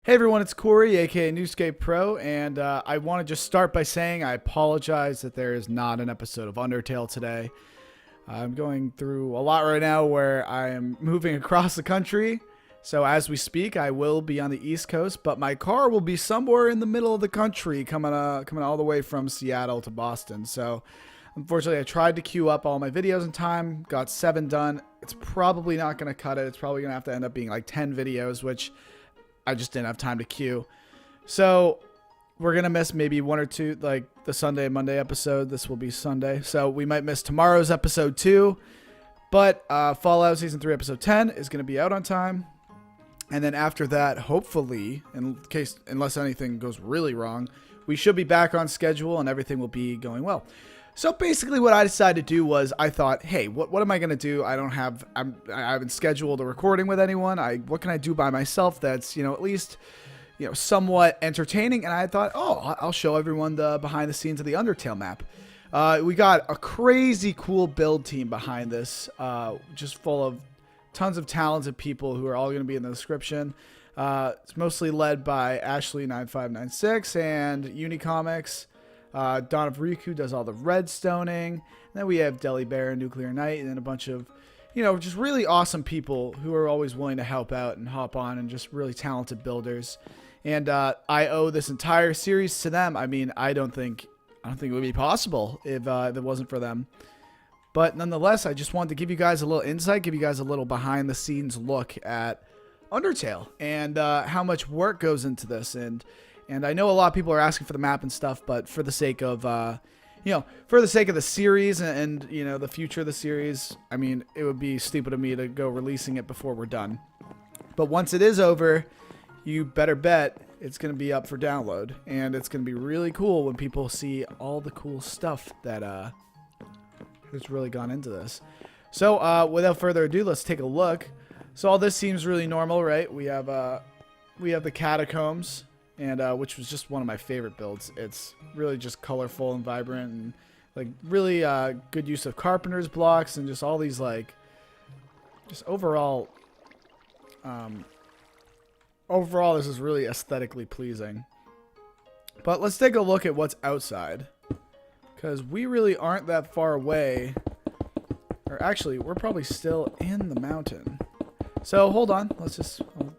Hey everyone, it's Corey, aka NewScapePro, and I want to just start by saying I apologize that there is not an episode of Undertale today. I'm going through a lot right now where I am moving across the country, so as we speak I will be on the East Coast, but my car will be somewhere in the middle of the country coming all the way from Seattle to Boston. So unfortunately I tried to queue up all my videos in time, got 7 done. It's probably not going to cut it. It's probably going to have to end up being like 10 videos, which I just didn't have time to queue. So we're going to miss maybe 1 or 2, like the Sunday and Monday episode. This will be Sunday. So we might miss tomorrow's episode 2. But Fallout Season 3 episode 10 is going to be out on time. And then after that, hopefully, unless anything goes really wrong, we should be back on schedule and everything will be going well. So basically what I decided to do was I thought, hey, what am I going to do? I haven't scheduled a recording with anyone. What can I do by myself that's, at least, somewhat entertaining? And I thought, oh, I'll show everyone the behind the scenes of the Undertale map. We got a crazy cool build team behind this, just full of tons of talented people who are all going to be in the description. It's mostly led by Ashley9596 and Unicomics. Dawn of Riku does all the redstoning. And then we have Deli Bear and Nuclear Knight and then a bunch of, just really awesome people who are always willing to help out and hop on and just really talented builders. And I owe this entire series to them. I mean, I don't think it would be possible if it wasn't for them. But nonetheless, I just wanted to give you guys a little insight, give you guys a little behind the scenes look at Undertale and how much work goes into this. And I know a lot of people are asking for the map and stuff, but for the sake of, for the sake of the series and the future of the series, I mean, it would be stupid of me to go releasing it before we're done. But once it is over, you better bet it's going to be up for download. And it's going to be really cool when people see all the cool stuff that has really gone into this. So without further ado, let's take a look. So all this seems really normal, right? We have the Catacombs. And which was just one of my favorite builds. It's really just colorful and vibrant and like really good use of carpenter's blocks and just all these just overall this is really aesthetically pleasing. But let's take a look at what's outside, because we really aren't that far away, or actually we're probably still in the mountain. So hold on, I'll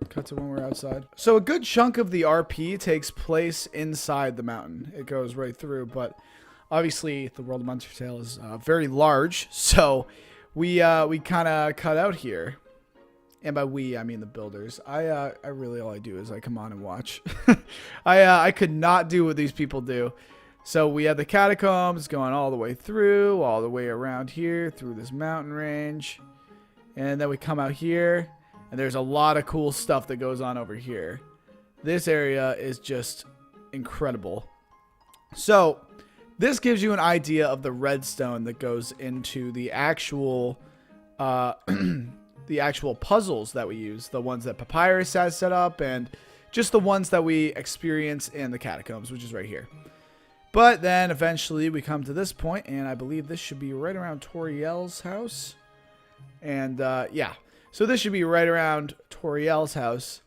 cut to when we're outside. So a good chunk of the RP takes place inside the mountain. It goes right through, but obviously the world of Undertale is very large, so we kind of cut out here. And by we, I mean the builders. I really, all I do is I come on and watch. I could not do what these people do. So we have the Catacombs going all the way through, all the way around here, through this mountain range. And then we come out here, and there's a lot of cool stuff that goes on over here. This area is just incredible. So this gives you an idea of the redstone that goes into the actual puzzles that we use, the ones that Papyrus has set up, and just the ones that we experience in the Catacombs, which is right here. But then eventually we come to this point, and I believe this should be right around Toriel's house. And yeah, so this should be right around Toriel's house,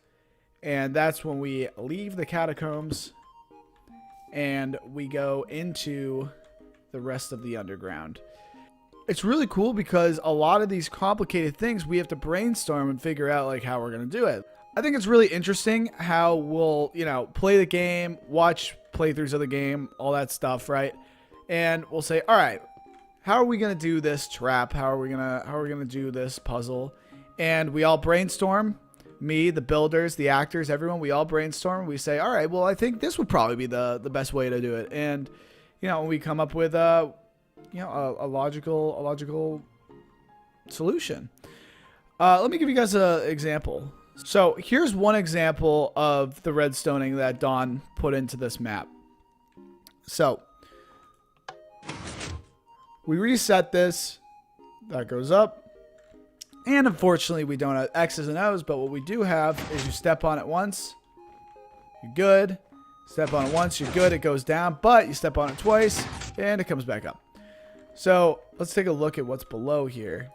and that's when we leave the Catacombs and we go into the rest of the underground. It's really cool because a lot of these complicated things we have to brainstorm and figure out like how we're going to do it. I think it's really interesting how we'll, play the game, watch playthroughs of the game, all that stuff, right? And we'll say, all right, how are we going to do this trap? How are we going to do this puzzle? And we all brainstorm. Me, the builders, the actors, everyone, we all brainstorm. We say, all right, well, I think this would probably be the best way to do it. And, we come up with a logical solution. Let me give you guys an example. So here's one example of the redstoning that Dawn put into this map. So we reset this, that goes up, and unfortunately we don't have X's and O's, but what we do have is you step on it once, you're good, step on it once, you're good, it goes down, but you step on it twice, and it comes back up. So let's take a look at what's below here.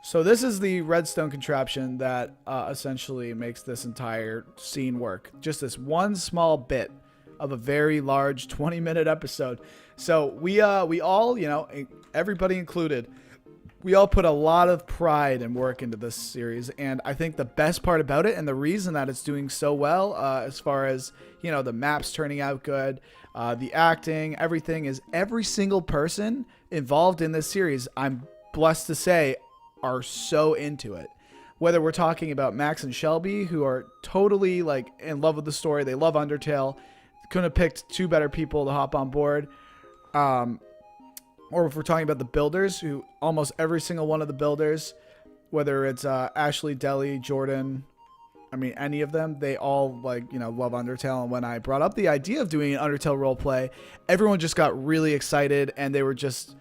So this is the redstone contraption that essentially makes this entire scene work. Just this one small bit of a very large 20-minute episode. So we all, you know, everybody included, we all put a lot of pride and work into this series. And I think the best part about it, and the reason that it's doing so well, as far as, you know, the maps turning out good, the acting, everything, is every single person involved in this series, I'm blessed to say, are so into it. Whether we're talking about Max and Shelby, who are totally like in love with the story, they love Undertale, couldn't have picked two better people to hop on board. Or if we're talking about the builders, who almost every single one of the builders, whether it's Ashley, Deli, Jordan, I mean, any of them, they all, like, you know, love Undertale. And when I brought up the idea of doing an Undertale roleplay, everyone just got really excited, and they were just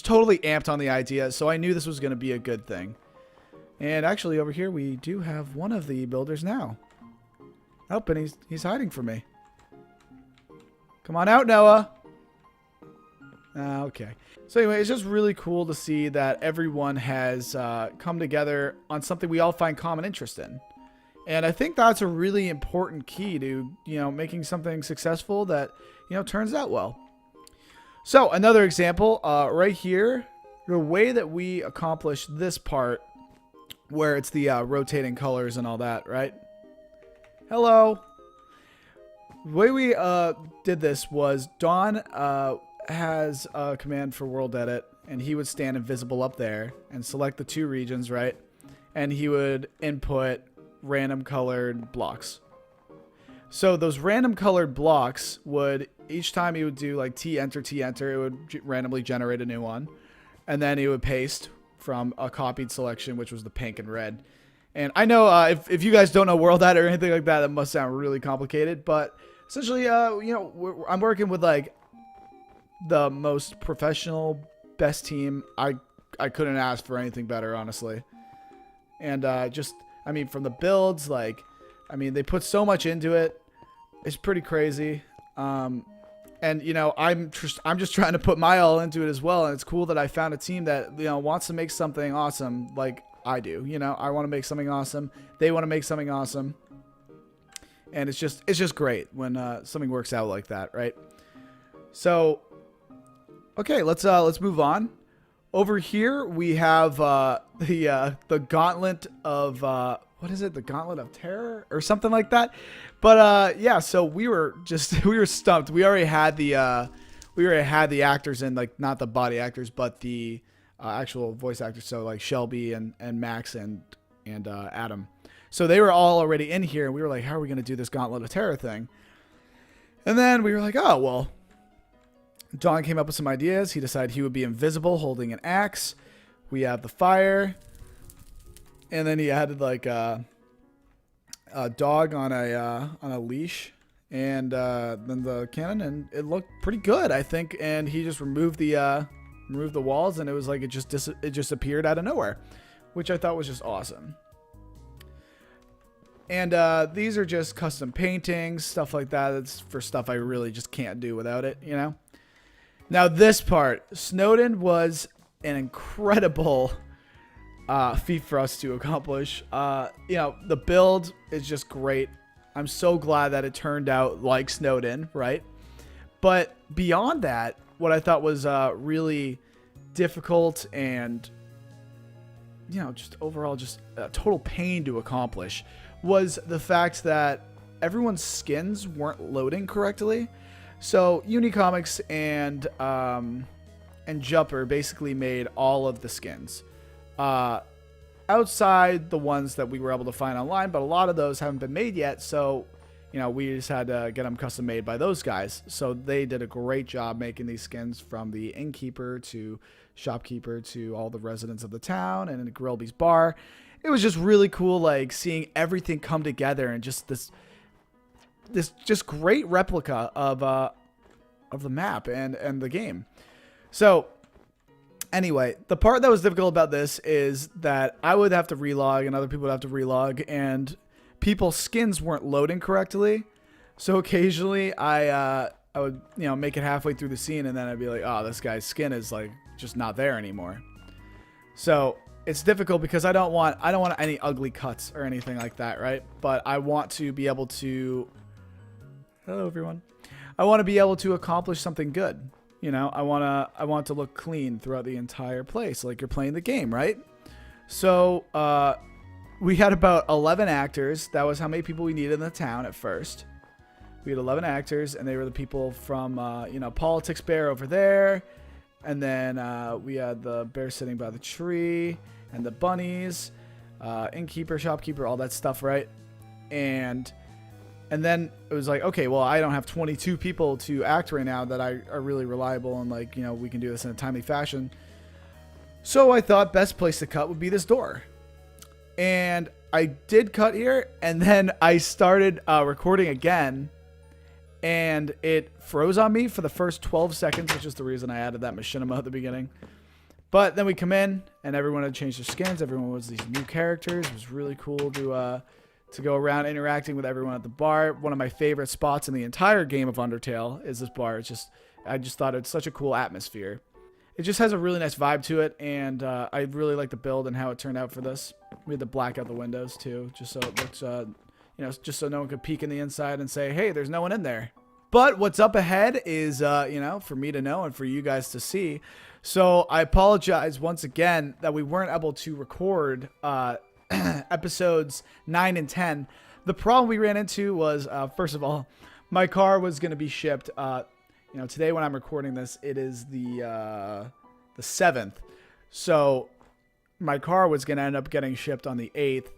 totally amped on the idea. So I knew this was going to be a good thing. And actually, over here, we do have one of the builders now. Oh, and he's hiding from me. Come on out, Noah. Okay. So anyway, it's just really cool to see that everyone has come together on something we all find common interest in. And I think that's a really important key to, you know, making something successful that, you know, turns out well. So another example right here, the way that we accomplish this part where it's the rotating colors and all that, right? Hello. The way we did this was Don has a command for world edit, and he would stand invisible up there and select the two regions, right? And he would input random colored blocks. So those random colored blocks would, each time he would do like T enter, it would randomly generate a new one. And then he would paste from a copied selection, which was the pink and red. And I know if you guys don't know world edit or anything like that, that must sound really complicated. But essentially, you know, I'm working with like the most professional, best team. I couldn't ask for anything better, honestly. And just, I mean, from the builds, like, I mean, they put so much into it. It's pretty crazy. And, you know, I'm just trying to put my all into it as well. And it's cool that I found a team that, you know, wants to make something awesome like I do. You know, I want to make something awesome. They want to make something awesome. And it's just great when something works out like that, right? So, okay, let's move on. Over here we have the Gauntlet of what is it? The Gauntlet of Terror or something like that. But yeah, so we were stumped. We already had the actors in, like, not the body actors, but the actual voice actors. So like Shelby and Max and Adam. So they were all already in here, and we were like, how are we going to do this Gauntlet of Terror thing? And then we were like, oh, well, Don came up with some ideas. He decided he would be invisible holding an axe. We have the fire. And then he added like a dog on a leash, and then the cannon, and it looked pretty good, I think. And he just removed the walls, and it was like it just appeared out of nowhere, which I thought was just awesome. And these are just custom paintings, stuff like that. It's for stuff I really just can't do without it, you know. Now this part, Snowden was an incredible feat for us to accomplish. You know, the build is just great. I'm so glad that it turned out like Snowden, right? But beyond that, what I thought was really difficult and, you know, just overall just a total pain to accomplish was the fact that everyone's skins weren't loading correctly. So Unicomics and Jumper basically made all of the skins. Outside the ones that we were able to find online, but a lot of those haven't been made yet, so, you know, we just had to get them custom made by those guys. So they did a great job making these skins, from the innkeeper to shopkeeper to all the residents of the town and in Grilby's bar. It was just really cool, like, seeing everything come together, and just this just great replica of the map and the game. So anyway, the part that was difficult about this is that I would have to relog and other people would have to relog, and people's skins weren't loading correctly. So occasionally I would, you know, make it halfway through the scene, and then I'd be like, oh, this guy's skin is like just not there anymore. So it's difficult because I don't want any ugly cuts or anything like that, right? But I want to be able to, hello everyone. I want to be able to accomplish something good. You know, I want to look clean throughout the entire place, like you're playing the game, right? So, we had about 11 actors. That was how many people we needed in the town at first. We had 11 actors, and they were the people from, you know, Politics Bear over there. And then we had the bear sitting by the tree, and the bunnies, innkeeper, shopkeeper, all that stuff, right? And then it was like, okay, well, I don't have 22 people to act right now that are really reliable and, like, you know, we can do this in a timely fashion. So I thought best place to cut would be this door. And I did cut here, and then I started recording again, and it froze on me for the first 12 seconds, which is the reason I added that machinima at the beginning. But then we come in, and everyone had changed their skins. Everyone was these new characters. It was really cool to go around interacting with everyone at the bar. One of my favorite spots in the entire game of Undertale is this bar. It's just, I just thought it's such a cool atmosphere. It just has a really nice vibe to it, and I really like the build and how it turned out for this. We had to black out the windows too, just so it looks, you know, just so no one could peek in the inside and say, hey, there's no one in there. But what's up ahead is, you know, for me to know and for you guys to see. So I apologize once again that we weren't able to record episodes 9 and 10. The problem we ran into was, first of all, my car was going to be shipped. You know, today when I'm recording this, it is the 7th. So my car was going to end up getting shipped on the 8th.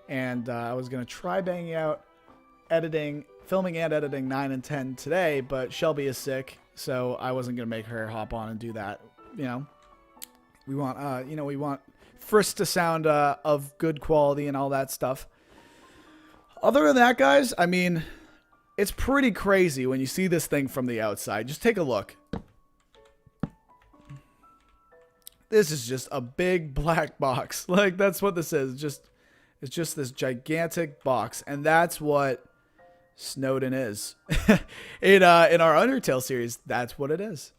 And I was going to try banging out filming and editing 9 and 10 today. But Shelby is sick, so I wasn't going to make her hop on and do that. You know, we want Frisk to sound of good quality and all that stuff. Other than that, guys, I mean, it's pretty crazy when you see this thing from the outside. Just take a look. This is just a big black box. Like, that's what this is. It's just this gigantic box. And that's what Snowden is. In our Undertale series, that's what it is.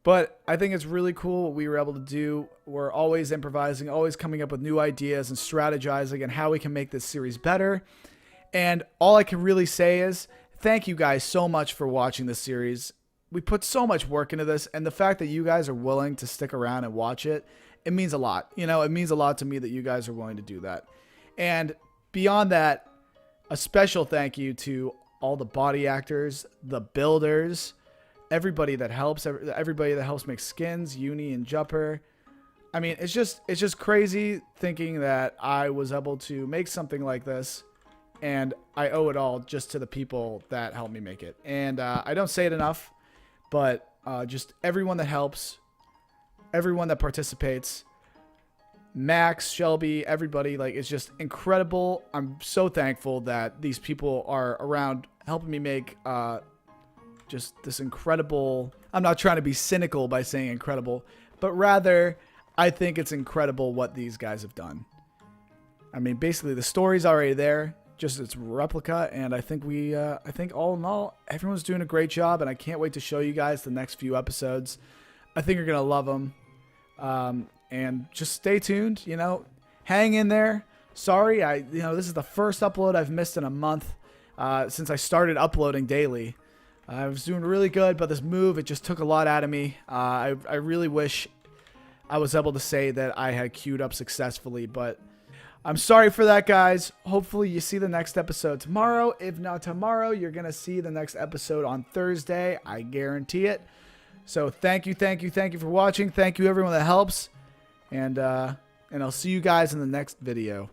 But I think it's really cool what we were able to do. We're always improvising, always coming up with new ideas and strategizing and how we can make this series better. And all I can really say is thank you guys so much for watching this series. We put so much work into this, and the fact that you guys are willing to stick around and watch it, it means a lot. You know, it means a lot to me that you guys are willing to do that. And beyond that, a special thank you to all the body actors, the builders, everybody that helps make skins, Uni and Jupper. I mean, it's just crazy thinking that I was able to make something like this. And I owe it all just to the people that helped me make it. And I don't say it enough, but just everyone that helps, everyone that participates, Max, Shelby, everybody, like, it's just incredible. I'm so thankful that these people are around helping me make just this incredible... I'm not trying to be cynical by saying incredible, but rather, I think it's incredible what these guys have done. I mean, basically, the story's already there. Just its replica, and I think I think all in all, everyone's doing a great job, and I can't wait to show you guys the next few episodes. I think you're gonna love them, and just stay tuned. You know, hang in there. Sorry, this is the first upload I've missed in a month since I started uploading daily. I was doing really good, but this move, it just took a lot out of me. I really wish I was able to say that I had queued up successfully, but I'm sorry for that, guys. Hopefully you see the next episode tomorrow. If not tomorrow, you're going to see the next episode on Thursday. I guarantee it. So thank you for watching. Thank you, everyone that helps. And I'll see you guys in the next video.